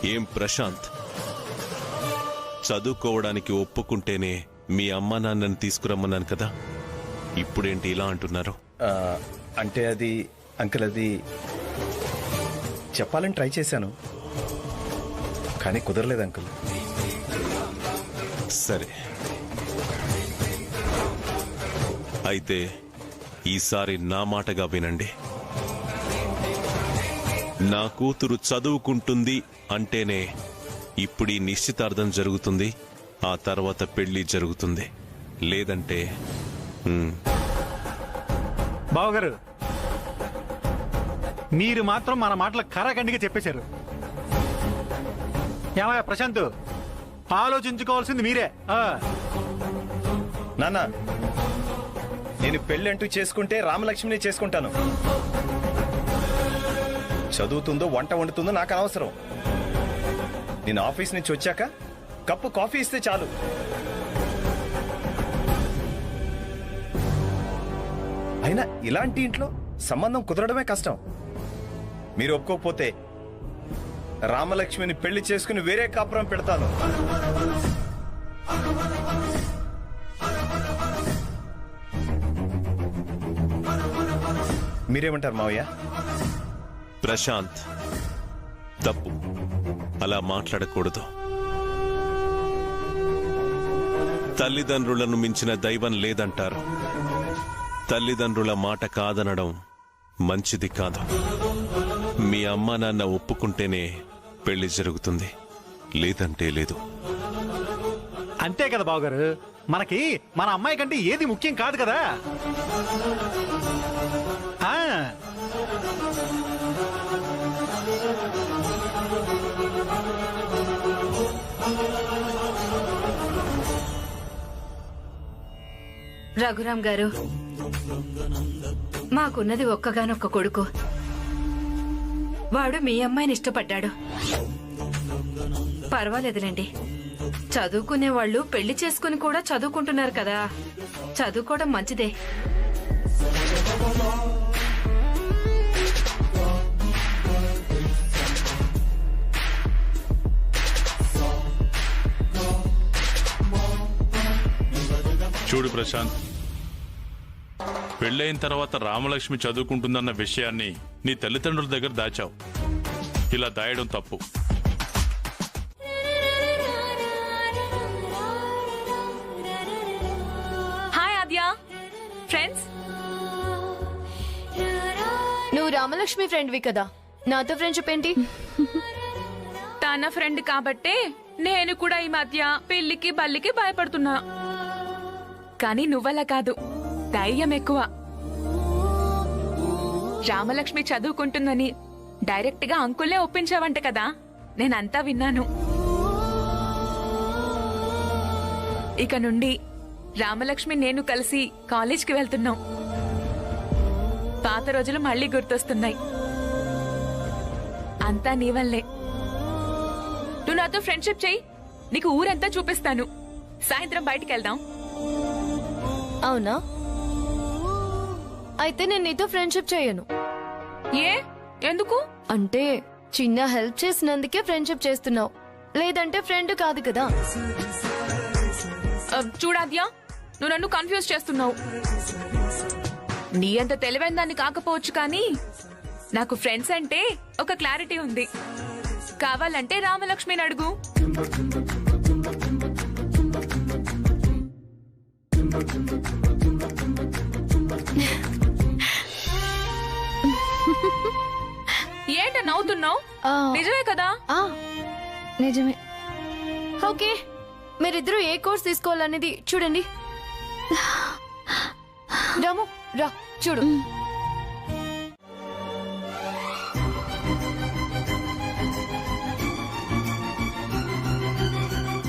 ఏం ప్రశాంత్, చదువుకోవడానికి ఒప్పుకుంటేనే మీ అమ్మా నాన్నని తీసుకురమ్మన్నాను కదా, ఇప్పుడేంటి ఇలా అంటున్నారు? అంటే అది అంకుల్, అది చెప్పాలని ట్రై చేశాను కానీ కుదరలేదు అంకుల్. సరే, అయితే ఈసారి నా మాటగా వినండి. నా కూతురు చదువుకుంటుంది అంటేనే ఇప్పుడు ఈ నిశ్చితార్థం జరుగుతుంది, ఆ తర్వాత పెళ్లి జరుగుతుంది. లేదంటే బావగారు, మీరు మాత్రం మన మాటలు కరాఖండిగా చెప్పేశారు. ఏమయ్యా ప్రశాంత్, ఆలోచించుకోవాల్సింది మీరే. నాన్న, నేను పెళ్ళంటూ చేసుకుంటే రామలక్ష్మిని చేసుకుంటాను. చదువుతుందో వంట వండుతుందో నాకు అనవసరం. నేను ఆఫీస్ నుంచి వచ్చాక కప్పు కాఫీ ఇస్తే చాలు. అయినా ఇలాంటి ఇంట్లో సంబంధం కుదరడమే కష్టం. మీరు ఒప్పుకోకపోతే రామలక్ష్మిని పెళ్లి చేసుకుని వేరే కాపురం పెడతాను. మీరేమంటారు మావయ్య? ప్రశాంత్, తప్పు, అలా మాట్లాడకూడదు. తల్లిదండ్రులను మించిన దైవం లేదంటారు. తల్లిదండ్రుల మాట కాదనడం మంచిది కాదు. మీ అమ్మా నాన్న ఒప్పుకుంటేనే పెళ్లి జరుగుతుంది, లేదంటే లేదు. అంతే కదా బావగారు, మనకి మన అమ్మాయి కంటే ఏది ముఖ్యం కాదు కదా. రఘురాం గారు, మాకున్నది ఒక్కగానొక్క కొడుకు. వాడు మీ అమ్మాయిని ఇష్టపడ్డాడు. పర్వాలేదులేండి, చదువుకునే వాళ్ళు పెళ్లి చేసుకుని కూడా చదువుకుంటున్నారు కదా, చదువుకోవడం మంచిదే. చూడు ప్రశాంత్, పెళ్ళైన తర్వాత రామలక్ష్మి చదువుకుంటుందన్న విషయాన్ని నీ తల్లిదండ్రుల దగ్గర దాచావు. ఇలా దాయడం తప్పు. హాయ్ ఆద్య, ఫ్రెండ్స్. నువ్వు రామలక్ష్మి ఫ్రెండ్వి కదా, నాతో ఫ్రెండ్షిప్ ఏంటి? తన ఫ్రెండ్ కాబట్టే నేను కూడా ఈ మధ్య పెళ్లికి బల్లికి భయపడుతున్నా. కానీ నువ్వలా కాదు, ధైర్యం ఎక్కువ. రామలక్ష్మి చదువుకుంటుందని డైరెక్ట్ గా అంకుల్లే ఒప్పించావంట కదా, నేనంతా విన్నాను. ఇక నుండి రామలక్ష్మి నేను కలిసి కాలేజ్కి వెళ్తున్నాం. పాత రోజులు మళ్ళీ గుర్తొస్తున్నాయి. అంతా నీ వల్లే. నువ్వు నాతో ఫ్రెండ్షిప్ చెయ్యి, నీకు ఊరంతా చూపిస్తాను. సాయంత్రం బయటికి వెళ్దాం. అవునా? అయితే నేను నీతో ఫ్రెండ్షిప్ చేయను. ఏ? ఎందుకు? అంటే చిన్న హెల్ప్ చేసినందుకే ఫ్రెండ్షిప్ చేస్తున్నావు, లేదంటే ఫ్రెండ్ కాదు కదా. చూడాద్యా, నువ్వు నన్ను కన్ఫ్యూజ్ చేస్తున్నావు. నీ అంత తెలివైన దాన్ని కాకపోవచ్చు, కానీ నాకు ఫ్రెండ్స్ అంటే ఒక క్లారిటీ ఉంది. కావాలంటే రామలక్ష్మిని అడుగు. ఏంట నవ్వుతున్నావు? నిజమే కదా? నిజమే. ఓకే, మీరిద్దరూ ఏ కోర్స్ తీసుకోవాలనేది చూడండి. రాము రా, చూడు.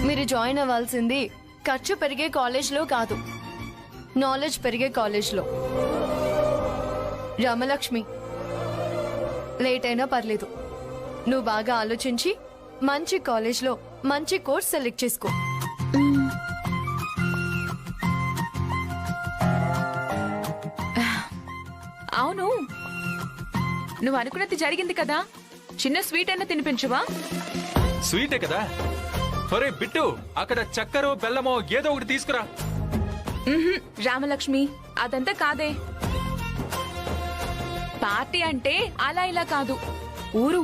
మీరు జాయిన్ అవ్వాల్సింది ఖర్చు పెరిగే కాలేజ్లో కాదు, నాలెడ్జ్ పెరిగే కాలేజ్లో. రామలక్ష్మి, లేట్ అయినా పర్లేదు, నువ్వు బాగా ఆలోచించి మంచి కాలేజ్లో మంచి కోర్స్ సెలెక్ట్ చేసుకో. అవును, నువ్వు అనుకున్నది జరిగింది కదా. చిన్న స్వీట్ అయినా తినిపించువా? స్వీటే కదా. ఒరే బిట్టు, అక్కడ చక్కెరో బెల్లమో ఏదో ఒకటి తీసుకురా. రామలక్ష్మి, అదంతా కాదే. పార్టీ అంటే అలా ఇలా కాదు,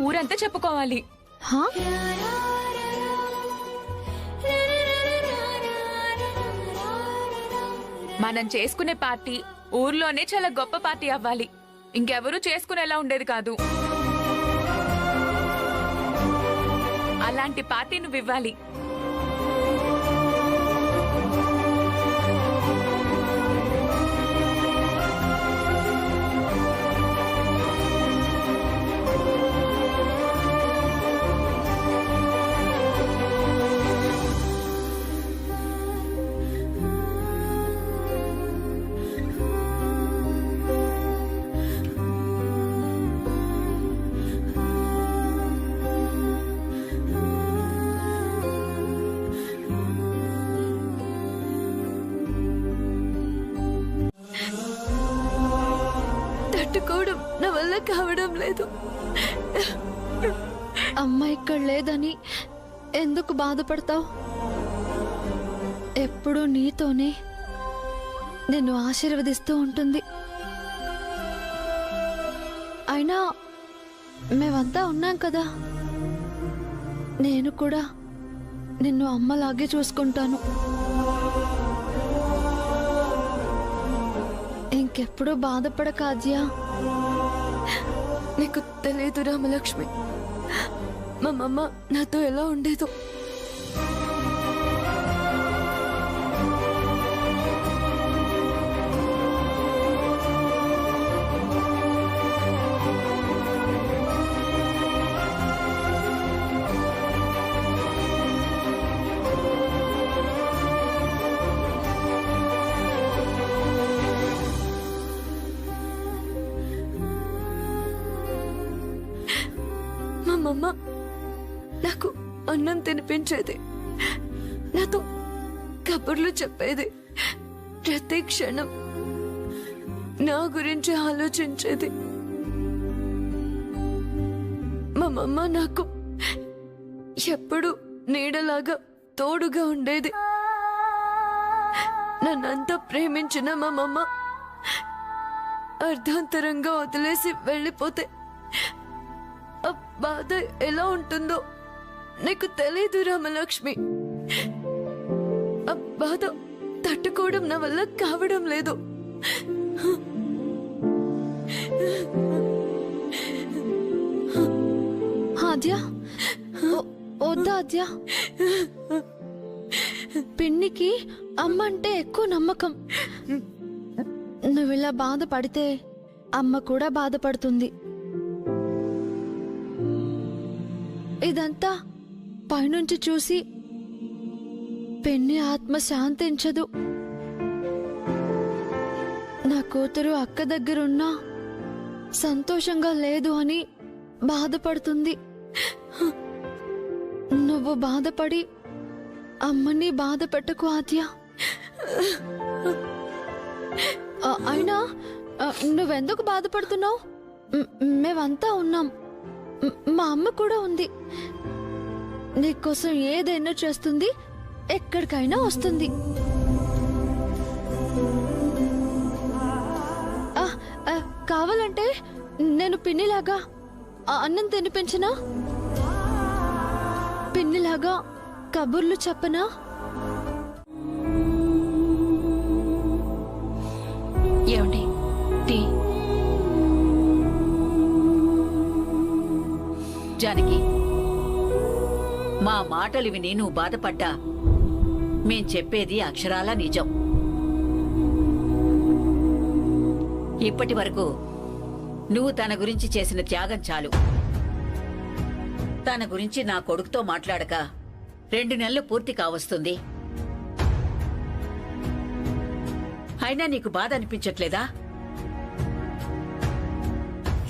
ఊరంతా చెప్పుకోవాలి. హా? మనం చేసుకునే పార్టీ ఊర్లోనే చాలా గొప్ప పార్టీ అవ్వాలి. ఇంకెవరూ చేసుకునేలా ఉండేది కాదు. అలాంటి పార్టీ నువ్వు ఇవ్వాలి. తట్టుకోవడం నా వల్ల కావడం లేదు. అమ్మ ఇక్కడ లేదని ఎందుకు బాధపడతావు? ఎప్పుడూ నీతోనే నిన్ను ఆశీర్వదిస్తూ ఉంటుంది. అయినా మేమంతా ఉన్నాం కదా, నేను కూడా నిన్ను అమ్మలాగే చూసుకుంటాను. ఇంకెప్పుడు బాధపడక ఆద్యా. నీకు తెలియదు రామలక్ష్మి, మా అమ్మ నాతో ఎలా ఉండేదో. మా అమ్మ నాకు అన్నం తినిపించేది, నాతో కబుర్లు చెప్పేది, ప్రతి క్షణం నా గురించి ఆలోచించేది. మా అమ్మ నాకు ఎప్పుడు నీడలాగా తోడుగా ఉండేది. నన్నంతా ప్రేమించిన మా అమ్మ అర్ధాంతరంగా వదిలేసి వెళ్ళిపోతే ఆ బాధ ఎలా ఉంటుందో నీకు తెలీదు రామలక్ష్మి. ఆ బాధ తట్టుకోవడం నా వల్ల కావడం లేదు. ఆద్యా, వద్దా ఆద్యా. పిన్నికి అమ్మ అంటే ఎక్కువ నమ్మకం. నువ్విలా బాధపడితే అమ్మ కూడా బాధపడుతుంది. ఇదంతా పైనుంచి చూసి పెన్ని ఆత్మ శాంతించదు. నా కూతురు అక్క దగ్గరున్నా సంతోషంగా లేదు అని బాధపడుతుంది. నువ్వు బాధపడి అమ్మని బాధ పెట్టకు ఆద్య. అయినా నువ్వెందుకు బాధపడుతున్నావు? మేమంతా ఉన్నాం, మా అమ్మ కూడా ఉంది. నీకోసం ఏదైనా చేస్తుంది, ఎక్కడికైనా వస్తుంది. కావాలంటే నేను పిన్నిలాగా అన్నం తినిపించనా? పిన్నిలాగా కబుర్లు చెప్పనా? ఏమండి టీ? జానకి, మా మాటలు విని నువ్వు బాధపడ్డా మేం చెప్పేది అక్షరాలా నిజం. ఇప్పటి వరకు నువ్వు తన గురించి చేసిన త్యాగం చాలు. తన గురించి నా కొడుకుతో మాట్లాడక 2 నెలలు పూర్తి కావస్తుంది. అయినా నీకు బాధ అనిపించట్లేదా?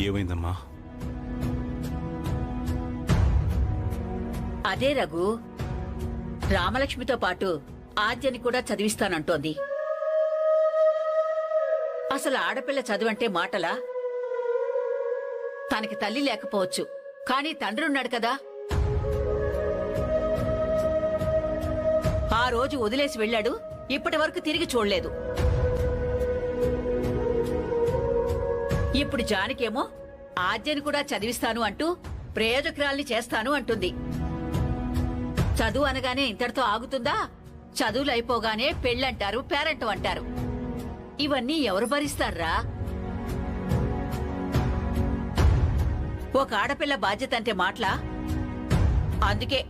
ఏమైందమ్మా? అదే రఘు, రామలక్ష్మితో పాటు ఆద్యని కూడా చదివిస్తానంటోంది. అసలు ఆడపిల్ల చదువంటే మాటలా? తనకి తల్లి లేకపోవచ్చు, కానీ తండ్రి ఉన్నాడు కదా. ఆ రోజు వదిలేసి వెళ్ళాడు, ఇప్పటి వరకు తిరిగి చూడలేదు. ఇప్పుడు జానకేమో ఆద్యని కూడా చదివిస్తాను అంటూ ప్రయోజకురాల్ని చేస్తాను అంటుంది. చదువు అనగానే ఇంతటితో ఆగుతుందా? చదువులు అయిపోగానే పెళ్ళంటారు, పేరెంట్ అంటారు. ఇవన్నీ ఎవరు భరిస్తారా? ఒక ఆడపిల్ల బాధ్యత అంటే మాటలా? అందుకే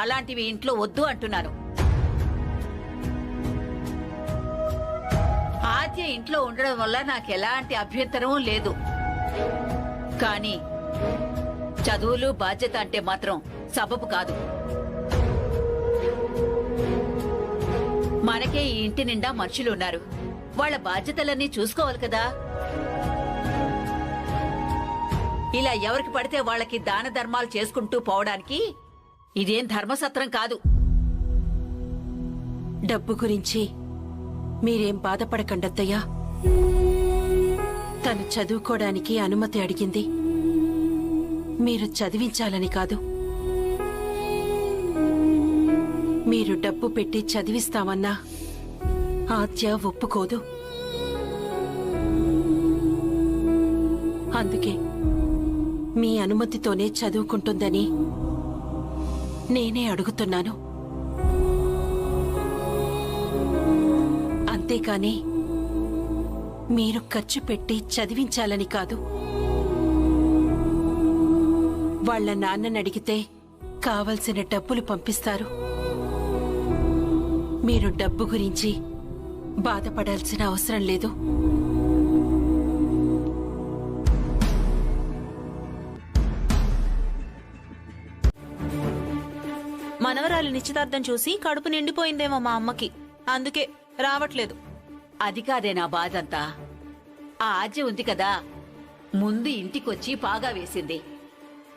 అలాంటివి ఇంట్లో వద్దు అంటున్నాను. ఆద్య ఇంట్లో ఉండడం వల్ల నాకెలాంటి అభ్యంతరం లేదు. కానీ చదువులు బాధ్యత అంటే మాత్రం సబబు కాదు. మనకే ఈ ఇంటి నిండా మనుషులున్నారు. వాళ్ళ బాధ్యతలన్నీ చూసుకోవాలి కదా. ఇలా ఎవరికి పడితే వాళ్ళకి దాన ధర్మాలు చేసుకుంటూ పోవడానికి ఇదేం ధర్మసత్రం కాదు. డబ్బు గురించి మీరేం బాధపడకండి అత్తయ్య. తను చదువుకోవడానికి అనుమతి అడిగింది మీరు చదివించాలని కాదు. మీరు డబ్బు పెట్టి చదివిస్తామన్నా ఆద్య ఒప్పుకోదు. అందుకే మీ అనుమతితోనే చదువుకుంటుందని నేనే అడుగుతున్నాను. అంతేకాని మీరు ఖర్చు పెట్టి చదివించాలని కాదు. వాళ్ళ నాన్నని అడిగితే కావలసిన డబ్బులు పంపిస్తారు. మీరు డబ్బు గురించి బాధపడాల్సిన అవసరం లేదు. మనవరాలి నిశ్చితార్థం చూసి కడుపు నిండిపోయిందేమో మా అమ్మకి, అందుకే రావట్లేదు. అది కాదే నా బాధంతా. ఆ ఆద్య ఉంది కదా, ముందు ఇంటికొచ్చి పాగా వేసింది.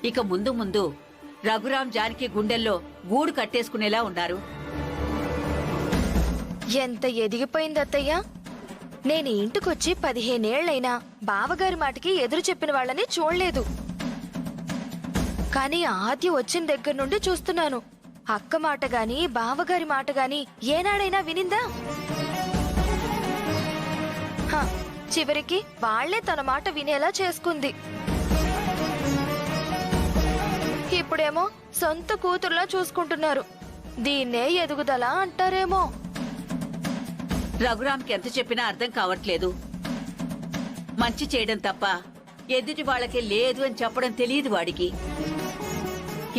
ఇక ముందు ముందు రఘురాం జానకి గుండెల్లో గూడు కట్టేసుకునేలా ఉన్నారు. ఎంత ఎదిగిపోయింది అత్తయ్య. నేను ఇంటికొచ్చి 15 ఏళ్లైనా బావగారి మాటకి ఎదురు చెప్పిన వాళ్ళని చూడలేదు. కానీ ఆద్య వచ్చిన దగ్గర నుండి చూస్తున్నాను. అక్క మాట గాని బావగారి మాట గాని ఏనాడైనా వినిందా? చివరికి వాళ్లే తన మాట వినేలా చేసుకుంది. ఇప్పుడేమో సొంత కూతురులా చూసుకుంటున్నారు. దీన్నే ఎదుగుదల అంటారేమో. రఘురాంకి ఎంత చెప్పినా అర్థం కావట్లేదు. మంచి చేయడం తప్ప ఎదుటి వాళ్ళకి లేదు అని చెప్పడం తెలియదు వాడికి.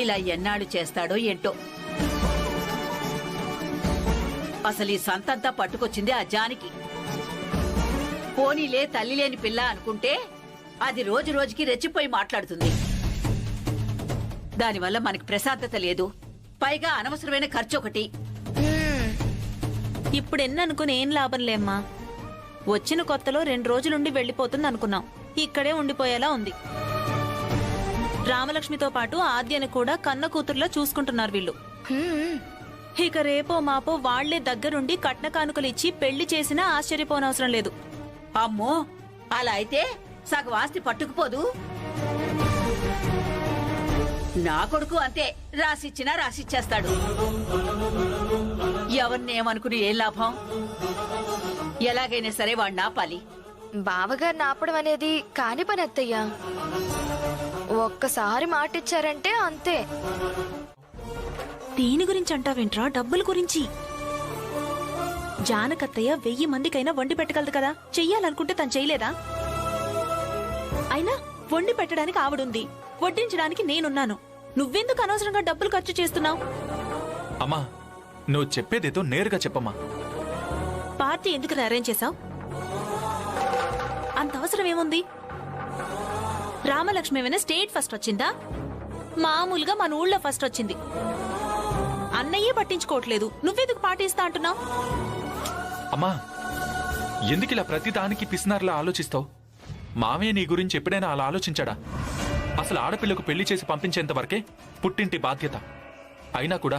ఇలా ఎన్నాళ్ళు చేస్తాడో ఏంటో. అసలు ఈ సంతంతా పట్టుకొచ్చింది ఆ జానకి. పోనీలే తల్లి లేని పిల్ల అనుకుంటే అది రోజు రోజుకి రెచ్చిపోయి మాట్లాడుతుంది. దానివల్ల మనకి ప్రశాంతత లేదు. పైగా అనవసరమైన ఖర్చు ఒకటి. ఇప్పుడెన్ననుకుని ఏం లాభం లేమ్మా. వచ్చిన కొత్తలో 2 రోజులుండి వెళ్లిపోతుంది అనుకున్నాం. ఇక్కడే ఉండిపోయేలా ఉంది. రామలక్ష్మితో పాటు ఆద్యను కూడా కన్న కూతురులా చూసుకుంటున్నారు వీళ్ళు. ఇక రేపో మాపో వాళ్లే దగ్గరుండి కట్న కానుకలు ఇచ్చి పెళ్లి చేసినా ఆశ్చర్యపోనవసరం లేదు. అమ్మో, అలా అయితే సగం ఆస్తి పట్టుకుపోదు. నా కొడుకు అంతే, రాసిచ్చినా రాసిచ్చేస్తాడు. ఎవరినేమనుకుని ఏం లాభం? ఎలాగైనా సరే వాడిని ఆపాలి. బావగారిని ఆపడం అనేది కాని పని అత్తయ్య. ఒక్కసారి మాటిచ్చారంటే అంతే. దీని గురించి అంటావేంట్రా? డబ్బుల గురించి. జానకత్తయ్య 1000 మందికైనా వండి పెట్టగలదు కదా. చెయ్యాలనుకుంటే తను చేయలేదా? అయినా వండి పెట్టడానికి ఆవిడుంది, వడ్డించడానికి నేనున్నాను. నువ్వెందుకు అనవసరంగా డబ్బులు ఖర్చు చేస్తున్నావు? అమ్మా, నువ్వు చెప్పేదేదో నేరుగా చెప్పమ్మా. పార్టీ ఎందుకు అరేంజ్ చేశావు? అంత అవసరం ఏముంది? రామలక్ష్మి ఏమైనా స్టేట్ ఫస్ట్ వచ్చిందా? మామూలుగా మన ఊళ్ళో ఫస్ట్ వచ్చింది. అన్నయ్యే పట్టించుకోవట్లేదు, నువ్వెందుకు పార్టీ ఇస్తా అంటున్నావు? అమ్మా, ఎందుకు ఇలా ప్రతిదానికి పిసినారులా ఆలోచిస్తావు? మామయ్య నీ గురించి ఎప్పుడైనా అలా ఆలోచించాడా? అసలు ఆడపిల్లకు పెళ్లి చేసి పంపించేంత వరకే పుట్టింటి బాధ్యత. అయినా కూడా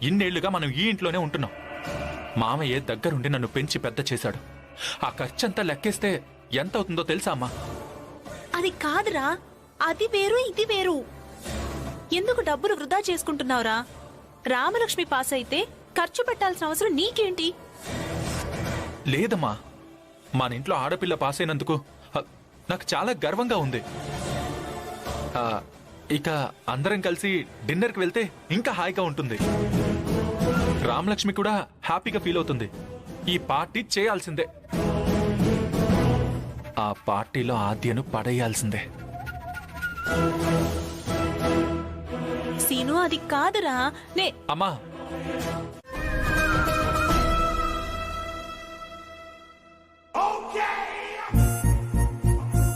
ఇన్నేళ్లుగా మనం ఈ ఇంట్లోనే ఉంటున్నాం. మామయ్య దగ్గరుండి నన్ను పెంచి పెద్ద చేశాడు. ఆ ఖర్చంతా లెక్కేస్తే ఎంత అవుతుందో తెలుసా అమ్మా? అది కాదురా, అది వేరు ఇది వేరు. ఎందుకు డబ్బులు వృధా చేసుకుంటున్నావురా? రామలక్ష్మి పాస్ అయితే ఖర్చు పెట్టాల్సిన అవసరం నీకేంటి? లేదమ్మా, మన ఇంట్లో ఆడపిల్ల పాస్ అయినందుకు నాకు చాలా గర్వంగా ఉంది. ఇక అందరం కలిసి డిన్నర్కి వెళ్తే ఇంకా హాయిగా ఉంటుంది. రామలక్ష్మి కూడా హ్యాపీగా ఫీల్ అవుతుంది. ఈ పార్టీ చేయాల్సిందే. ఆ పార్టీలో ఆద్యను పడేయాల్సిందే. సీను, అది కాదురా. అమ్మా,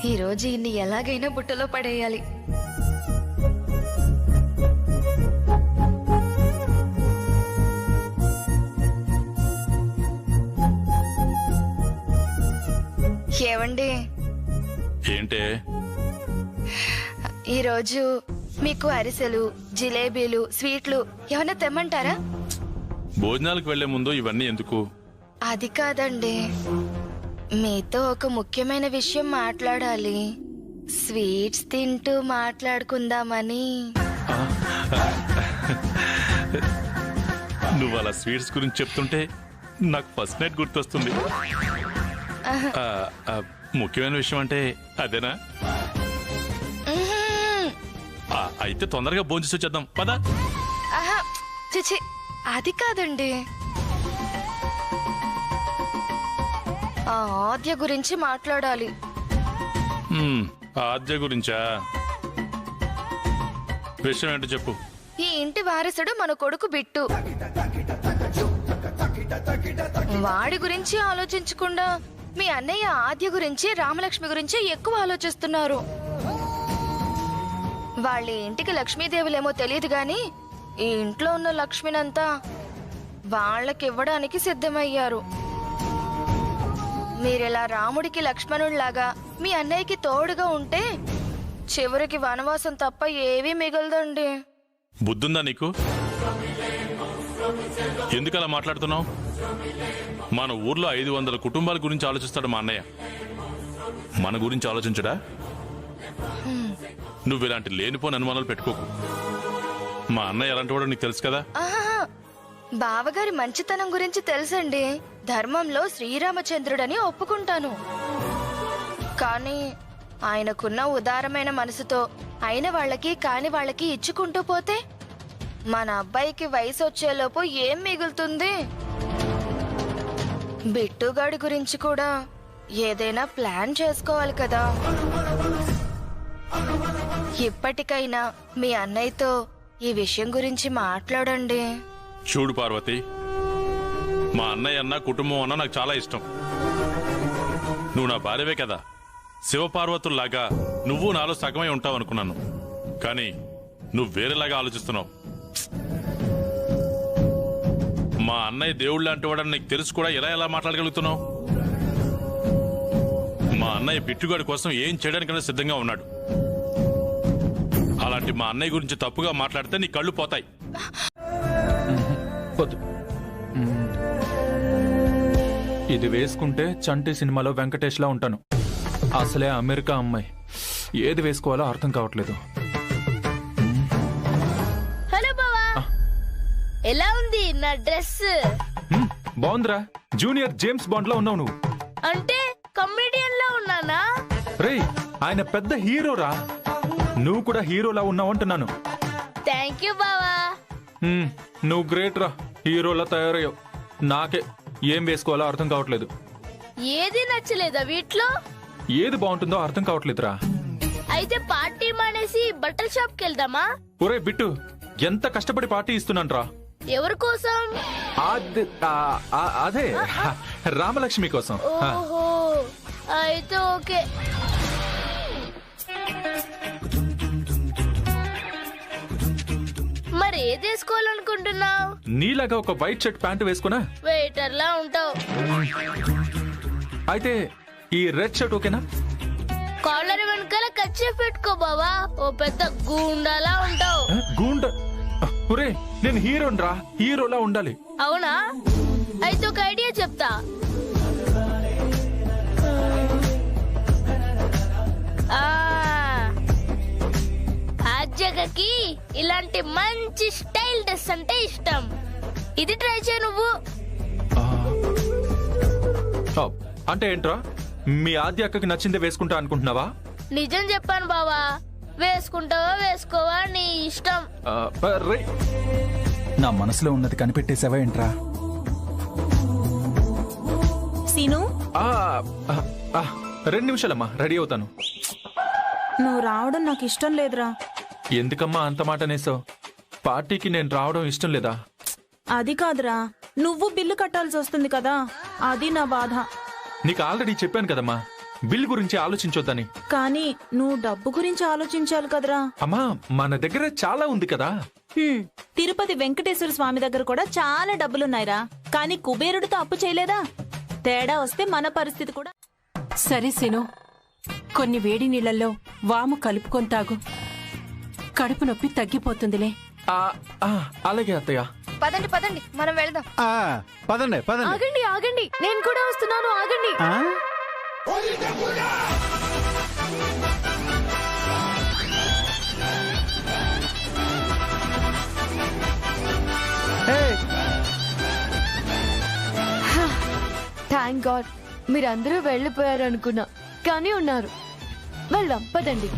ఈ రోజు ఇన్ని ఎలాగైనా బుట్టలో పడేయాలి. ఏవండి, ఏంటే? ఈరోజు మీకు అరిసెలు, జిలేబీలు, స్వీట్లు ఏమైనా తెమ్మంటారా? భోజనాలకు వెళ్లే ముందు ఇవన్నీ ఎందుకు? అది కాదండి, మీతో ఒక ముఖ్యమైన విషయం మాట్లాడాలి. స్వీట్స్ తింటూ మాట్లాడుకుందామని. నువ్వు అలా స్వీట్స్ గురించి చెప్తుంటే నాకు ఫస్ట్ నైట్ గుర్తొస్తుంది. ముఖ్యమైన విషయం అంటే అదేనా? అయితే తొందరగా భోంచేసి వచ్చేద్దాం పదా. చిచి, అది కాదండి, ఆ ఆద్య గురించి మాట్లాడాలి. ఆద్య గురించా? విషయం ఏంటో చెప్పు. ఈ ఇంటి వారసుడు మన కొడుకు బిట్టు. వాడి గురించి ఆలోచించకుండా మీ అన్నయ్య ఆద్య గురించి, రామలక్ష్మి గురించి ఎక్కువ ఆలోచిస్తున్నారు. వాళ్ళ ఇంటికి లక్ష్మీదేవులేమో తెలియదు గాని ఈ ఇంట్లో ఉన్న లక్ష్మినంతా వాళ్ళకివ్వడానికి సిద్ధమయ్యారు. మీరిలా రాముడికి లక్ష్మణుడిలాగా మీ అన్నయ్యకి తోడుగా ఉంటే చివరికి వనవాసం తప్ప ఏవీ మిగలదండి. బుద్ధుందా నీకు? ఎందుకు అలా మాట్లాడుతున్నావు? మన ఊర్లో 500 కుటుంబాల గురించి ఆలోచిస్తాడు మా అన్నయ్య. మన గురించి ఆలోచించడా? నువ్వు ఇలాంటి లేనిపోని అనుమానాలు పెట్టుకోకు. మా అన్నయ్య ఎలాంటి వాడో నీకు తెలుసు కదా. బావగారి మంచితనం గురించి తెలుసండి. ధర్మంలో శ్రీరామచంద్రుడని ఒప్పుకుంటాను. కానీ ఆయనకున్న ఉదారమైన మనసుతో అయిన వాళ్ళకి కాని వాళ్ళకి ఇచ్చుకుంటూ పోతే మన అబ్బాయికి వయసు వచ్చేలోపు ఏం మిగులుతుంది? బిట్టుగాడి గురించి కూడా ఏదైనా ప్లాన్ చేసుకోవాలి కదా. ఇప్పటికైనా మీ అన్నయ్యతో ఈ విషయం గురించి మాట్లాడండి. చూడు పార్వతి, మా అన్నయ్య అన్న కుటుంబం అన్న నాకు చాలా ఇష్టం. నువ్వు నా భార్యవే కదా. శివపార్వతుల్లాగా నువ్వు నాలో సగమై ఉంటావు అనుకున్నాను. కానీ నువ్వు వేరేలాగా ఆలోచిస్తున్నావు. మా అన్నయ్య దేవుడు లాంటి వాడని నీకు తెలుసు కూడా ఎలా మాట్లాడగలుగుతున్నావు? మా అన్నయ్య బిట్టుగాడి కోసం ఏం చేయడానికైనా సిద్ధంగా ఉన్నాడు. అలాంటి మా అన్నయ్య గురించి తప్పుగా మాట్లాడితే నీ కళ్ళు పోతాయి. ఇది వేసుకుంటే చంటి సినిమాలో వెంకటేష్ లా ఉంటాను. అసలే అమెరికా అమ్మాయి. ఏది వేసుకోవాలో అర్థం కావట్లేదు. హలో బావా, ఎలా ఉంది నా డ్రెస్? బాగుందిరా. జూనియర్ జేమ్స్ బాండ్ లో ఉన్నావు నువ్వు. అంటే కమెడియన్ లో ఉన్నానా? రేయ్, ఆయన పెద్ద హీరోరా. నువ్వు కూడా హీరోలా ఉన్నావు అంటున్నాను. థ్యాంక్ యూ బావా. నువ్వు గ్రేట్ రా, హీరోలా తయారయ్యావు. నాకే ఏం వేసుకోవాలో అర్థం కావట్లేదు. ఏది నచ్చలేదా వీటిలో? ఏది బాగుంటుందో అర్థం కావట్లేదురా. అయితే పార్టీ మానేసి బట్టల షాప్ కి వెళ్దామా? ఒరే బిట్టు, ఎంత కష్టపడి పార్టీ ఇస్తున్నాను రా. ఎవరి కోసం? అదే రామలక్ష్మి కోసం. ఓహో, అయితే ఓకే. మరి ఏది వేసుకోవాలనుకుంటున్నావు? నీలాగా ఒక వైట్ షర్ట్ ప్యాంటు వేసుకున్నా వెయిటర్ లా ఉంటావు. అయితే ఈ రెడ్ షర్ట్ ఓకేనా? కాలర్ వెనకాల కచ్చి పెట్టుకో బావా, ఓ పెద్ద గూండాలా ఉంటావు. గూండా? ఒరే, నేను హీరోని రా, హీరోలా ఉండాలి. అవునా? అయితే ఒక ఐడియా చెప్తా. ఆజ్జగకి ఇలాంటి మంచి స్టైల్ డ్రెస్ అంటే ఇష్టం. ఇది ట్రై చేయి నువ్వు. అంటే ఏంట్రా, మీ ఆద్య అక్కకి నచ్చిందే వేసుకుంటా అనుకుంటున్నావా? నిజం చెప్పాను బావా, వేసుకుంటావా వేసుకోవా నీ ఇష్టం. నా మనసులో ఉన్నది కనిపెట్టేసావా ఏంట్రా? సీను, 2 నిమిషాలమ్మా, రెడీ అవుతాను. నువ్వు రావడం నాకు ఇష్టం లేదురా. ఎందుకమ్మా అంత మాట అనేసావు? పార్టీకి నేను రావడం ఇష్టం లేదా? అది కాదురా, నువ్వు బిల్లు కట్టాల్సి వస్తుంది కదా, అది నా బాధ. నీకు ఆల్రెడీ చెప్పాను కదమ్మా, బిల్ గురించి ఆలోచించొద్దని. కానీ నువ్వు డబ్బు గురించి ఆలోచించాలి కదరా. అమ్మా, మన దగ్గర చాలా ఉంది కదా. తిరుపతి వెంకటేశ్వర స్వామి దగ్గర కూడా చాలా డబ్బులున్నాయిరా, కానీ కుబేరుడితో అప్పు చేయలేదా? తేడా వస్తే మన పరిస్థితి కూడా. సరే సీను, కొన్ని వేడి నీళ్లలో వాము కలుపుకొని తాగు, కడుపు నొప్పి తగ్గిపోతుందిలే. అలాగే అత్తయ్య. పదండి పదండి మనం వెళ్దాం. పదండి పదండి. ఆగండి ఆగండి, నేను కూడా వస్తున్నాను, ఆగండి. థ్యాంక్ గాడ్, మీరందరూ వెళ్ళిపోయారు అనుకున్నా, కానీ ఉన్నారు. వెళ్దాం పదండి.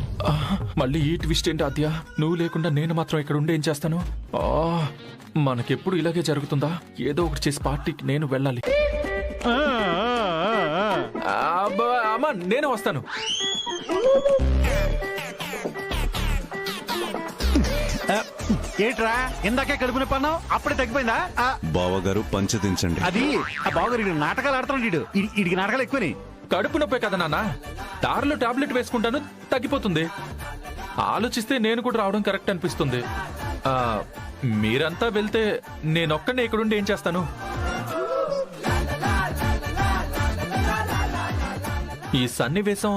మళ్ళీ ఈ ట్విస్ట్ ఏంటి అత్తయ్య? నువ్వు లేకుండా నేను మాత్రం ఇక్కడ ఉండి ఏం చేస్తాను? మనకెప్పుడు ఇలాగే జరుగుతుందా? ఏదో ఒకటి చేసి పార్టీకి నేను వెళ్ళాలి. అమ్మా, నేను వస్తాను. ఏంట్రా ఇందాకే కడుపుని పన్నావు, అప్పుడే తగ్గిపోయిందా? బావగారు పంచదించండి. అది ఆ బావగారు నాటకాలు ఆడుతున్నాడు. ఇడికి నాటకాలు ఎక్కువని. కడుపు నొప్పే కదా నాన్న, దారిలో టాబ్లెట్ వేసుకుంటాను, తగ్గిపోతుంది. ఆలోచిస్తే నేను కూడా రావడం కరెక్ట్ అనిపిస్తుంది. మీరంతా వెళ్తే నేనొక్కడే ఇక్కడుండి ఏం చేస్తాను? ఈ సన్నివేశం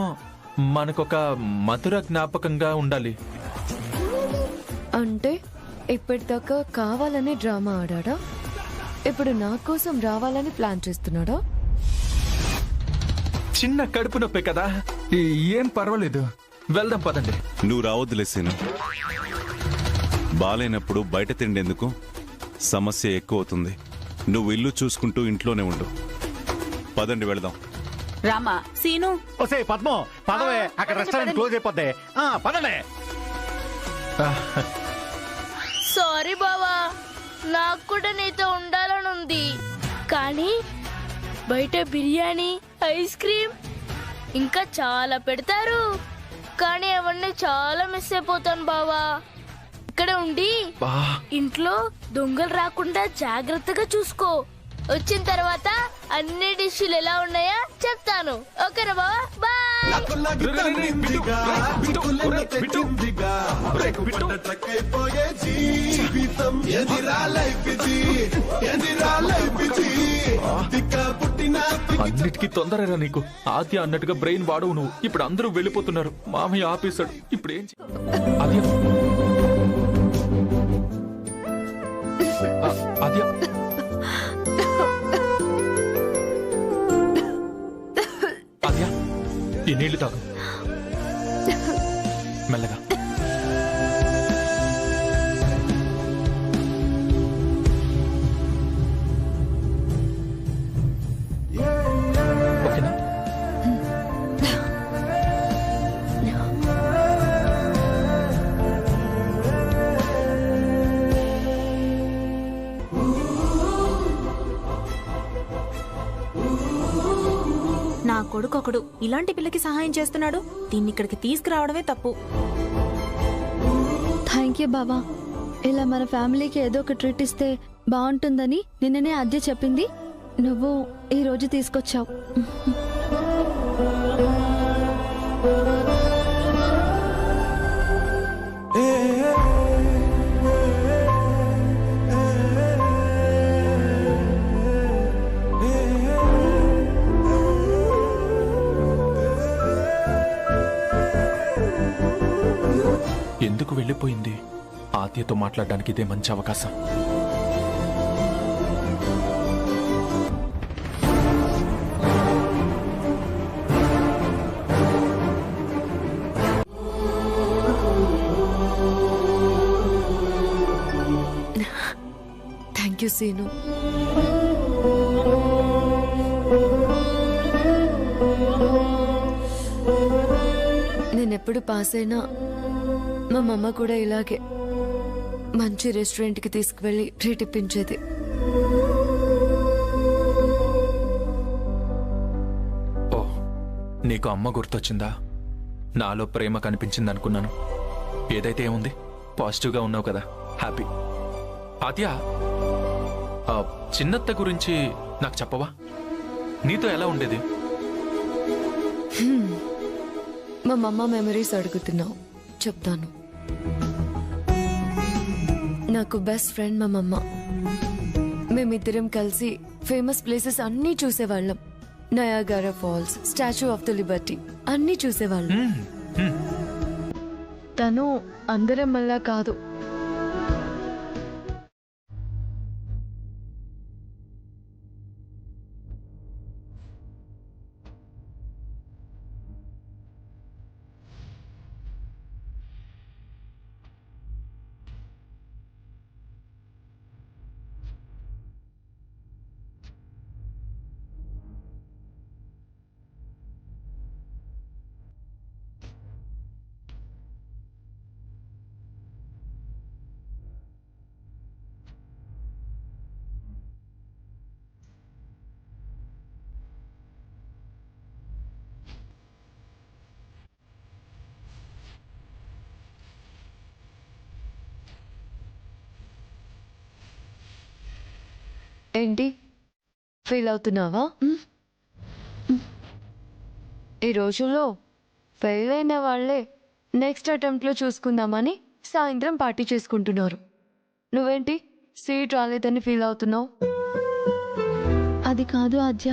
మనకొక మధుర జ్ఞాపకంగా ఉండాలి. అంటే ఇప్పటిదాకా కావాలని డ్రామా ఆడా, ఇప్పుడు నా కోసం రావాలని ప్లాన్ చేస్తున్నాడా? చిన్న కడుపు నొప్పే కదా, ఏం పర్వాలేదు, వెళ్దాం పదండి. నువ్వు రావద్దులేసేను. బాలేనప్పుడు బయట తిండేందుకు? సమస్య ఎక్కువ అవుతుంది. నువ్వు ఇల్లు చూసుకుంటూ ఇంట్లోనే ఉండు. పదండి వెళదాం. రామా. సీను, ఒసే పద్మో పదవే, అక్కడ రెస్టారెంట్ క్లోజ్ అయిపోద్ది. పదలే. సారీ బావా, నాకు కూడా నీతో ఉండాలని ఉంది, కానీ బయట బిర్యానీ, ఐస్ క్రీమ్ ఇంకా చాలా పెడతారు, కానీ అవన్నీ చాలా మిస్ అయిపోతాను బావా. ఇక్కడ ఉండి ఇంట్లో దొంగలు రాకుండా జాగ్రత్తగా చూసుకో. వచ్చిన తర్వాత అన్ని డిష్లు ఎలా ఉన్నాయా చెప్తాను. ఓకేనా బావా? బాయ్. అన్నిటికీ తొందరరా నీకు. ఆద్య అన్నట్టుగా బ్రెయిన్ వాడవు నువ్వు. ఇప్పుడు అందరూ వెళ్ళిపోతున్నారు, మామయ్య ఆపేశాడు. ఇప్పుడు ఏం ఆద్య? ఆద్య, ఆద్య, ఈ నీళ్లు తాగు మెల్లగా. ఓకేనా? నా కొడుకొకడు ఇలాంటి పిల్లకి సహాయం చేస్తున్నాడు, దీన్ని ఇక్కడికి తీసుకురావడమే తప్పు. థ్యాంక్ యూ బాబా, ఇలా మన ఫ్యామిలీకి ఏదో ఒక ట్రీట్ ఇస్తే బాగుంటుందని నిన్ననే ఆద్య చెప్పింది, నువ్వు ఈ రోజు తీసుకొచ్చావు. ఎందుకు వెళ్ళిపోయింది? ఆద్యతో మాట్లాడడానికి ఇదే మంచి అవకాశం. Thank you Seenu. నేనెప్పుడు పాస్ అయినా మా మమ్మ కూడా ఇలాగే మంచి రెస్టారెంట్కి తీసుకువెళ్ళి ట్రీట్ ఇప్పించేది. ఓ, నీకు అమ్మ గుర్తొచ్చిందా? నాలో ప్రేమ కనిపించింది అనుకున్నాను. ఏదైతే ఏముంది, పాజిటివ్గా ఉన్నావు కదా, హ్యాపీ. ఆద్య, చిన్నత్త గురించి నాకు చెప్పవా? నీతో ఎలా ఉండేది? మా మమ్మ మెమరీస్ అడుగుతున్నావు, చెప్తాను. నాకు బెస్ట్ ఫ్రెండ్ మా మమ్మ. మేమిద్దరం కలిసి ఫేమస్ ప్లేసెస్ అన్నీ చూసేవాళ్ళం. Niagara Falls, Statue of the Liberty అన్నీ చూసేవాళ్ళం. తను అందరం మళ్ళా కాదు. ఏంటి ఫీల్ అవుతున్నావా? ఈ రోజుల్లో పెళ్ళైన వాళ్ళే నెక్స్ట్ అటెంప్ట్లో చూసుకుందామని సాయంత్రం పార్టీ చేసుకుంటున్నారు. నువ్వేంటి సీట్ రాలేదని ఫీల్ అవుతున్నావు? అది కాదు ఆద్య,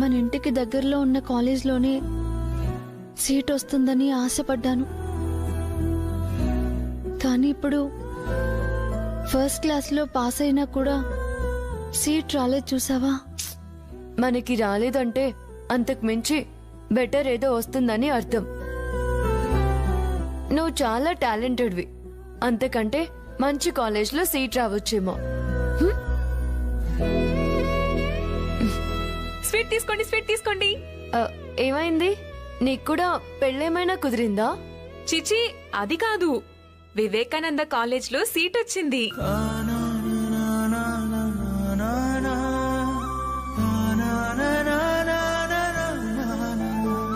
మన ఇంటికి దగ్గరలో ఉన్న కాలేజ్లోనే సీట్ వస్తుందని ఆశపడ్డాను. కానీ ఇప్పుడు ఫస్ట్ క్లాస్లో పాస్ అయినా కూడా సీట్ రాలేదు, చూసావా? మనకి రాలేదంటే అంతకు మించి బెటర్ ఏదో వస్తుందని అర్థం. నువ్వు చాలా టాలెంటెడ్వి, అంతకంటే మంచి కాలేజ్లో సీట్ రావచ్చేమో. స్వీట్ తీసుకోండి, స్వీట్ తీసుకోండి. ఏమైంది? నీకు కూడా పెళ్ళేమైనా కుదిరిందా? చిచి, అది కాదు. వివేకానంద కాలేజ్లో సీట్ వచ్చింది.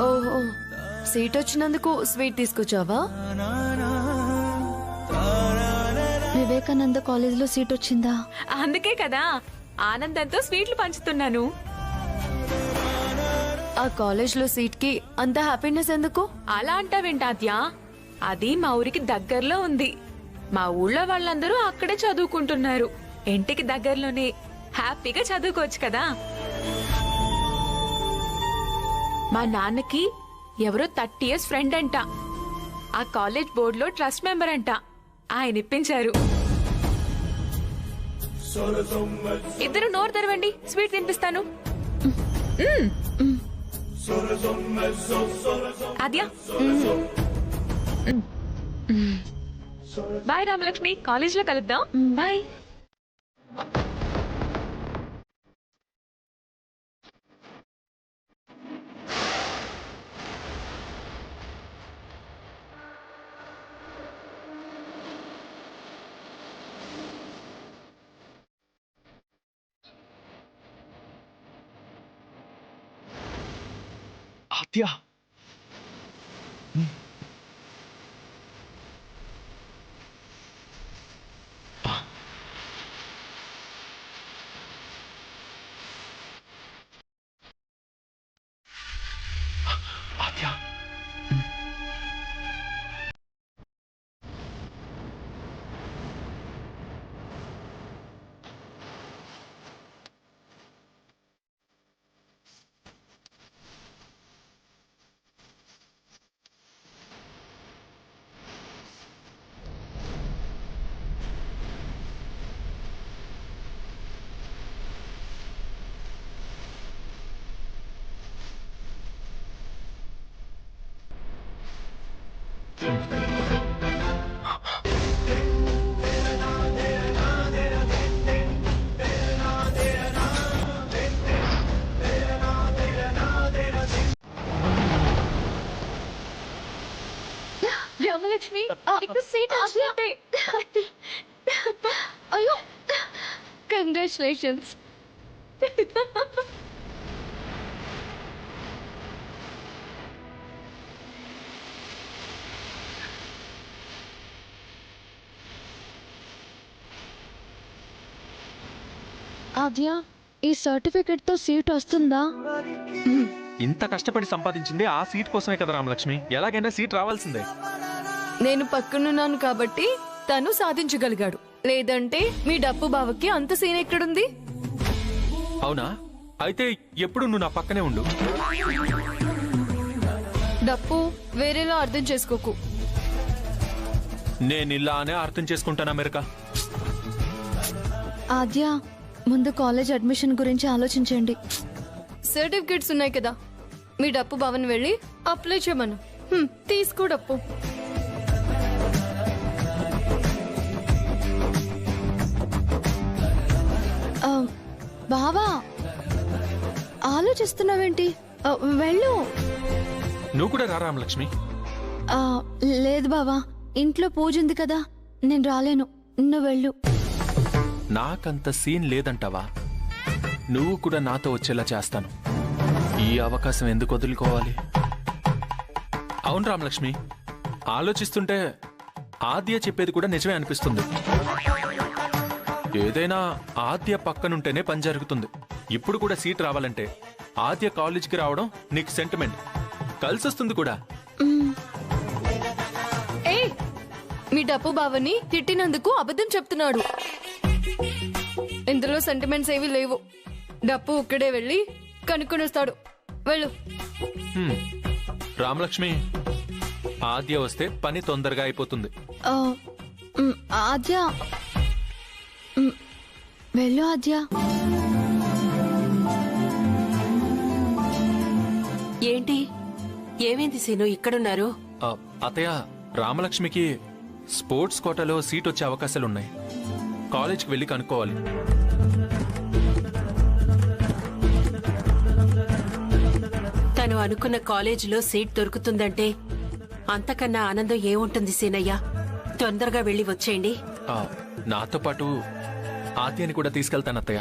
ఓహో, సీట్ వచ్చినందుకు స్వీట్ తీసుకొచ్చావా? వివేకానంద కాలేజ్లో సీట్ వచ్చిందా? అందుకే కదా ఆనందంతో స్వీట్లు పంచుతున్నాను. ఆ కాలేజ్లో సీట్కి అంత హ్యాపీనెస్ ఎందుకు? అలా అంటావేంటాద్యా? అది మా ఊరికి దగ్గరలో ఉంది. మా ఊళ్ళో వాళ్ళందరూ అక్కడే చదువుకుంటున్నారు. ఇంటికి దగ్గరలోనే హ్యాపీగా చదువుకోవచ్చు కదా. మా నాన్నకి ఎవరో 30 years ఫ్రెండ్ అంట. ఆ కాలేజ్ బోర్డులో ట్రస్ట్ మెంబర్ అంట. ఆయన ఇప్పించారు. ఇద్దరు నోరు తెరవండి, స్వీట్ తినిపిస్తాను. ఆద్యా, బాయ్ రామలక్ష్మి, కాలేజ్లో కలుద్దాం. బాయ్. ఆద్య, మహాలక్ష్మి సీట్ వచ్చింది. అయ్యో కంగ్రాచులేషన్స్. ఆద్య, ఈ సర్టిఫికెట్ తో సీట్ వస్తుందా? ఇంత కష్టపడి సంపాదించింది ఆ సీట్ కోసమే కదా రామలక్ష్మి. ఎలాగైనా సీట్ రావాల్సిందే. నేను పక్కనున్నాను కాబట్టి తను సాధించగలిగాడు. లేదంటే మీ డప్పు బావకి అంత సీన్ ఎక్కడుంది? అవునా? అయితే ఎప్పుడు నువ్వు నా పక్కనే ఉండు. డప్పు వేరేలా అర్థం చేసుకోకు. నేను ఇలానే అర్థం చేసుకుంటాను అమెరికా. ఆద్య, ముందు కాలేజ్ అడ్మిషన్ గురించి ఆలోచించండి. సర్టిఫికెట్స్ ఉన్నాయి కదా, మీ డప్పు భవన్ వెళ్ళి అప్లై చేయమను. తీసుకో డప్పు. బావా, ఆలోచిస్తున్నావేంటి? వెళ్ళు. నువ్వు కూడా రా రామలక్ష్మి. లేదు బావా, ఇంట్లో పూజ ఉంది కదా, నేను రాలేను. నువ్వు వెళ్ళు. నాకంత సీన్ లేదంటావా? నువ్వు కూడా నాతో వచ్చేలా చేస్తాను. ఈ అవకాశం ఎందుకు వదులుకోవాలి? అవును రామలక్ష్మి, ఆలోచిస్తుంటే ఆద్య చెప్పేది కూడా నిజమే అనిపిస్తుంది. ఏదైనా ఆద్య పక్కనుంటేనే పని జరుగుతుంది. ఇప్పుడు కూడా సీట్ రావాలంటే ఆద్య కాలేజీకి రావడం నీకు సెంటిమెంట్ కలిసొస్తుంది కూడా. మీ డప్పు బావని తిట్టినందుకు అబద్ధం చెప్తున్నాడు. ఇందులో సెంటిమెంట్స్ ఏవి లేవు. డప్పు ఇక్కడే వెళ్ళి కనుక్కొని వస్తాడు. వెళ్ళు. రామలక్ష్మి, ఆద్య వస్తే పని తొందరగా అయిపోతుంది. ఆద్య, వెళ్ళు ఆద్య. ఏంటి, ఏమైంది సీను ఇక్కడున్నారు? అతయ్య, రామలక్ష్మికి స్పోర్ట్స్ కోటాలో సీట్ వచ్చే అవకాశాలున్నాయి. కాలేజ్కి వెళ్ళి కనుక్కోవాలి. తను అనుకున్న కాలేజీలో సీట్ దొరుకుతుందంటే అంతకన్నా ఆనందం ఏముంటుంది సీనయ్య? తొందరగా వెళ్ళి వచ్చేయండి. నాతో పాటు ఆద్యని కూడా తీసుకెళ్తాను అత్తయ్య.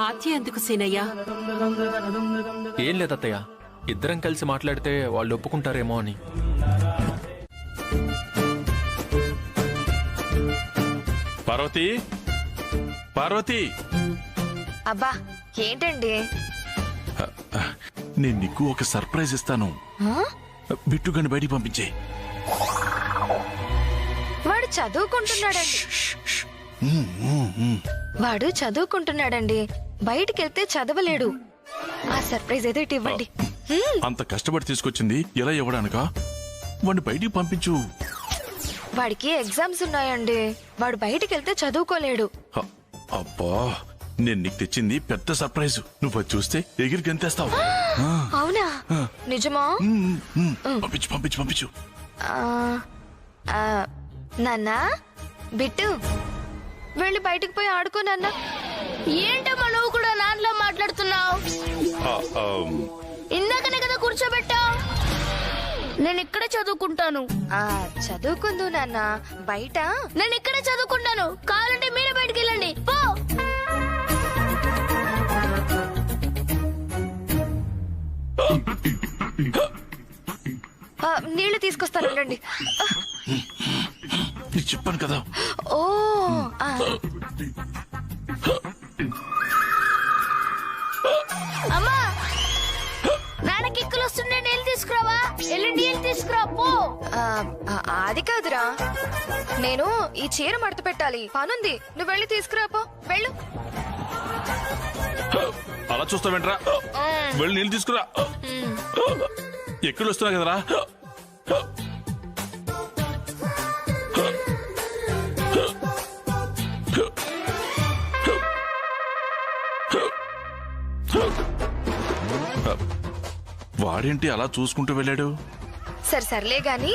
ఆద్య ఎందుకు సీనయ్య? ఏం లేదత్తయ్య, ఇద్దరం కలిసి మాట్లాడితే వాళ్ళు ఒప్పుకుంటారేమో అని. పార్వతి, పార్వతి. అబ్బా ఏంటండి? నేను నీకు ఒక సర్ప్రైజ్ ఇస్తాను. బిట్టుగాని బయటికి పంపించే. వాడు చదువుకుంటున్నాడండి. బయటికి వెళ్తే చదవలేడు. ఆ సర్ప్రైజ్ ఏదో ఇటు ఇవ్వండి. అంత కష్టపడి తీసుకొచ్చింది ఎలా ఇవ్వడానికా? వాడిని బయటికి పంపించు. వాడికి ఎగ్జామ్స్ ఉన్నాయండి. వాడు బయటికి వెళ్తే చదువుకోలేడు. అబ్బా, నేను నీకు తెచ్చింది పెద్ద సర్ప్రైజ్. నువ్వు చూస్తే ఎగిరి గంతేస్తావు. అవునా? నిజమా? పంపించు పంపించు పంపించు. నాన్నా, బిట్టు వెళ్ళి బయటికి పోయి ఆడుకో నాన్న. ఏంటమ్మా నువ్వు కూడా నాన్నలా మాట్లాడుతున్నావు? ఇందాకనే కదా కూర్చోబెట్టావు. నేను ఇక్కడే చదువుకుంటాను. చదువుకుందు నాన్న, బయట. నేను ఇక్కడే చదువుకుంటాను. కావాలంటే మీరే బయటికి వెళ్ళండి. పో. నీళ్లు తీసుకొస్తానండి. నీకు చెప్పాను కదా. ఓ అమ్మా, నాన్నకి ఎక్కలు వస్తుండే నీళ్ళు తీసుకురావా? వెళ్ళి నీళ్ళు తీసుకురా పో. అది కాదురా, నేను ఈ చీర మడత పెట్టాలి, పనుంది. నువ్వు వెళ్ళి తీసుకురా పో. వెళ్ళు. అలా చూస్తావేంట్రా? వెళ్ళి నీళ్ళు తీసుకురా. ఎక్కడ వస్తున్నా కదరా? వాడేంటి అలా చూసుకుంటూ వెళ్ళాడు? సర్లే గాని,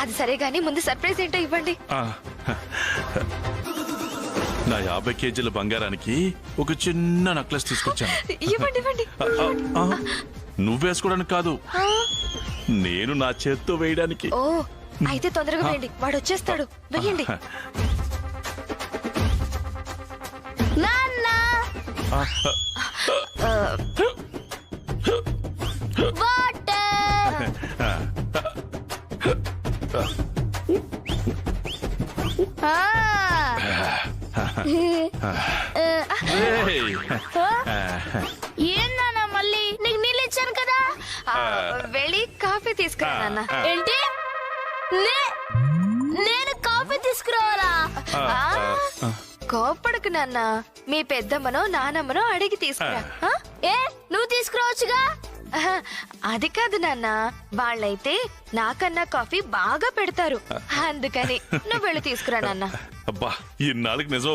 అది సరే గాని ముందు సర్ప్రైజ్ ఏంటో ఇవ్వండి. నా 50 కేజీల బంగారానికి ఒక చిన్న నెక్లెస్ తీసుకొచ్చాను. ఇవ్వండి ఇవ్వండి. నువ్వేసుకోవడానికి కాదు, నేను నా చేత్తో వేయడానికి. ఓ అయితే తొందరగా వేయండి, వాడు వచ్చేస్తాడు. వెయ్యండి. నాన్న వాటర్. ఏందన్నా మళ్ళీ నీకు నీళ్ళు ఇచ్చాను కదా. వెళ్ళి కాఫీ తీసుకురా నాన్న. ఏంటి నేను కాఫీ తీసుకురావాలా? కోప్పడకు నాన్న, మీ పెద్దమ్మనో నానమ్మనో అడిగి తీసుకురా. ఏ నువ్వు తీసుకురావచ్చుగా. అది కాదు నాన్న, వాళ్ళైతే నాకన్నా కాఫీ బాగా పెడతారు, అందుకని నువ్వు వెళ్ళి తీసుకురా నాన్న. అబ్బా, ఇన్నాళ్ళకి నిజం